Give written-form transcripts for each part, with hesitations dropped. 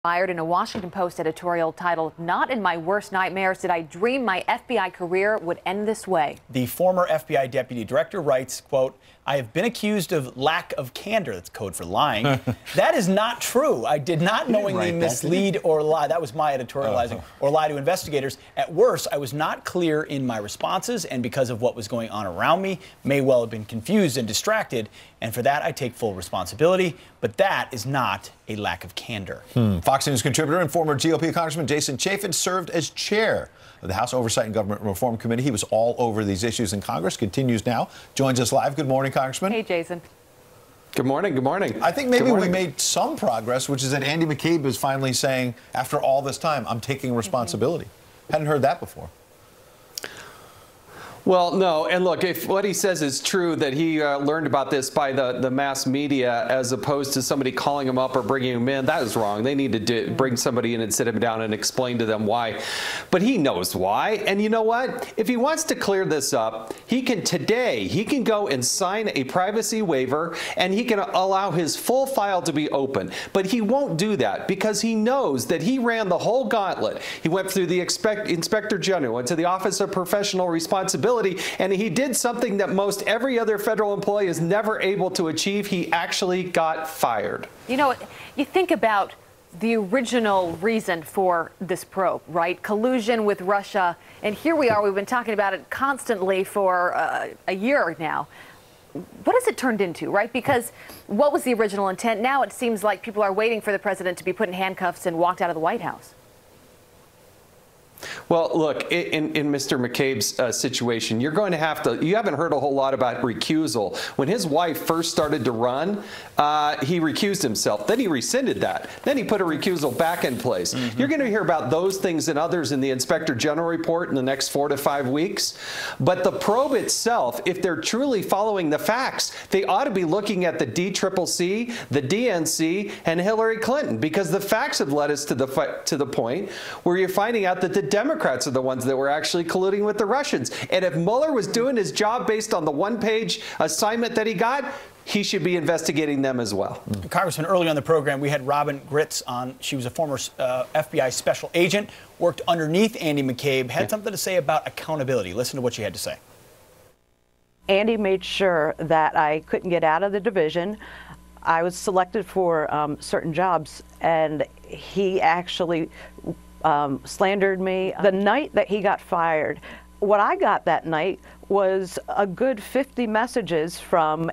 Fired in a Washington Post editorial titled, "Not in my worst nightmares did I dream my FBI career would end this way." The former FBI deputy director writes, quote, "I have been accused of lack of candor." That's code for lying. That is not true. I did not knowingly mislead or lie. That was my editorializing or lie to investigators. At worst, I was not clear in my responses, and because of what was going on around me, may well have been confused and distracted. And for that, I take full responsibility. But that is not a lack of candor. Fox News contributor and former GOP Congressman Jason Chaffetz served as chair of the House Oversight and Government Reform Committee. He was all over these issues in Congress, continues now, joins us live. Good morning, Congressman. Hey, Jason. Good morning. Good morning. I think maybe we made some progress, which is that Andy McCabe is finally saying, after all this time, I'm taking responsibility. Hadn't heard that before. Well, no, and look, if what he says is true, that he learned about this by the mass media as opposed to somebody calling him up or bringing him in, that is wrong. They need to bring somebody in and sit him down and explain to them why. But he knows why. And you know what? If he wants to clear this up, he can go and sign a privacy waiver and he can allow his full file to be open. But he won't do that because he knows that he ran the whole gauntlet. He went through the Inspector General, went to the Office of Professional Responsibility, and he did something that most every other federal employee is never able to achieve. He actually got fired. You know, you think about the original reason for this probe, right? Collusion with Russia. And here we are. We've been talking about it constantly for a year now. What has it turned into, right? Because what was the original intent? Now it seems like people are waiting for the president to be put in handcuffs and walked out of the White House. Well, look, in Mr. McCabe's situation, you're going to have to, you haven't heard a whole lot about recusal. When his wife first started to run, he recused himself. Then he rescinded that. Then he put a recusal back in place. You're going to hear about those things and others in the Inspector General report in the next 4 to 5 weeks. But the probe itself, if they're truly following the facts, they ought to be looking at the DCCC, the DNC, and Hillary Clinton, because the facts have led us to the point where you're finding out that the Democrats are the ones that were actually colluding with the Russians. And if Mueller was doing his job based on the one-page assignment that he got, he should be investigating them as well. Congressman, early on the program, we had Robin Gritz on. She was a former FBI special agent, worked underneath Andy McCabe, had something to say about accountability. Listen to what she had to say. Andy made sure that I couldn't get out of the division. I was selected for certain jobs, and he actually slandered me. The night that he got fired, what I got that night was a good 50 messages from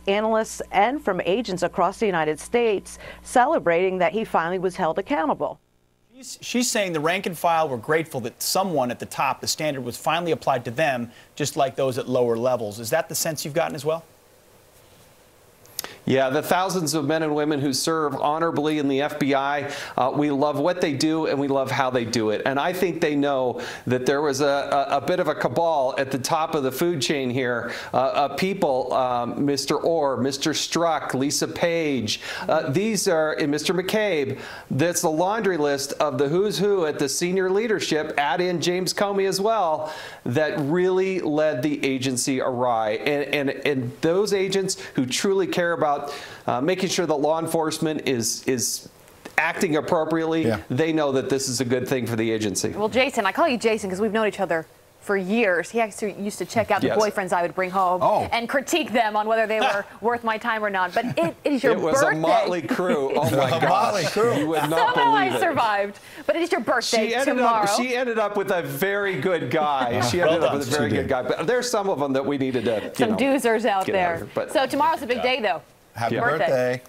analysts and from agents across the United States celebrating that he finally was held accountable. She's saying the rank and file were grateful that someone at the top, the standard was finally applied to them, just like those at lower levels. Is that the sense you've gotten as well? Yeah, the thousands of men and women who serve honorably in the FBI, we love what they do and we love how they do it. And I think they know that there was a bit of a cabal at the top of the food chain here. People, Mr. Orr, Mr. Strzok, Lisa Page, these are, and Mr. McCabe, that's the laundry list of the who's who at the senior leadership, add in James Comey as well, that really led the agency awry. And those agents who truly care about making sure that law enforcement is acting appropriately, they know that this is a good thing for the agency. Well, Jason, I call you Jason because we've known each other for years. He actually used to check out the boyfriends I would bring home and critique them on whether they were worth my time or not. But it is your birthday. It was a motley crew. Oh my gosh. You would not Somehow believe I survived. But it is your birthday tomorrow. She ended up with a very good guy. She ended up with a very good guy. But there's some of them that we needed to, some doozers out there. So tomorrow's a big day, though. Happy birthday.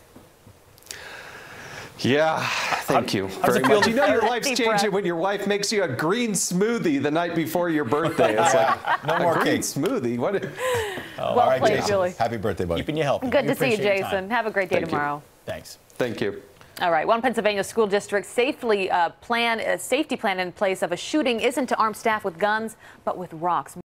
Yeah, thank you very much. You know your life's changing when your wife makes you a green smoothie the night before your birthday. It's like, no more cake. Smoothie? What? Well all right, played, Jason. Julie. Happy birthday, buddy. Keeping you healthy. Good to see you, Jason. Have a great day tomorrow. Thanks. Thank you. All right, one Pennsylvania school district safety plan in place of a shooting isn't to arm staff with guns, but with rocks.